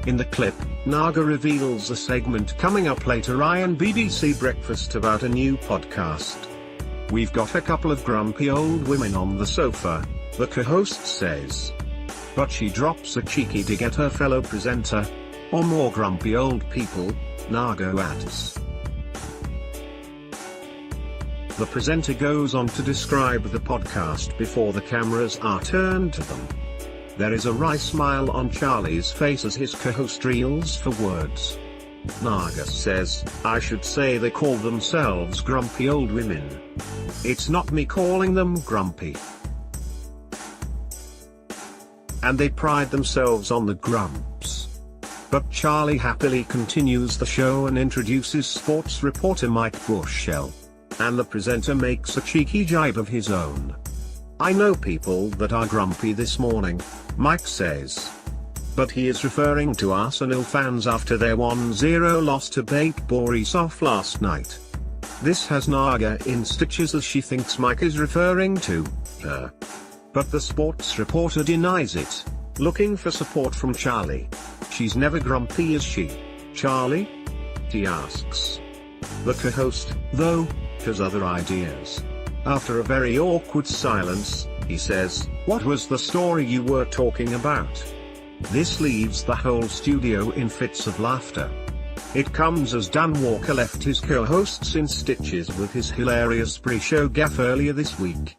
In the clip, Naga reveals a segment coming up later on BBC Breakfast about a new podcast. "We've got a couple of grumpy old women on the sofa," the co-host says. But she drops a cheeky dig at her fellow presenter. "Or more grumpy old people," Naga adds. The presenter goes on to describe the podcast before the cameras are turned to them. There is a wry smile on Charlie's face as his co-host reels for words. Naga says, "I should say they call themselves grumpy old women. It's not me calling them grumpy. And they pride themselves on the grumps." But Charlie happily continues the show and introduces sports reporter Mike Bushell. And the presenter makes a cheeky jibe of his own. "I know people that are grumpy this morning," Mike says. But he is referring to Arsenal fans after their 1-0 loss to Stayt Borisov last night. This has Naga in stitches as she thinks Mike is referring to her. But the sports reporter denies it, looking for support from Charlie. "She's never grumpy, is she, Charlie?" he asks. The co-host, though, has other ideas. After a very awkward silence, he says, "What was the story you were talking about?" This leaves the whole studio in fits of laughter. It comes as Dan Walker left his co-hosts in stitches with his hilarious pre-show gaffe earlier this week.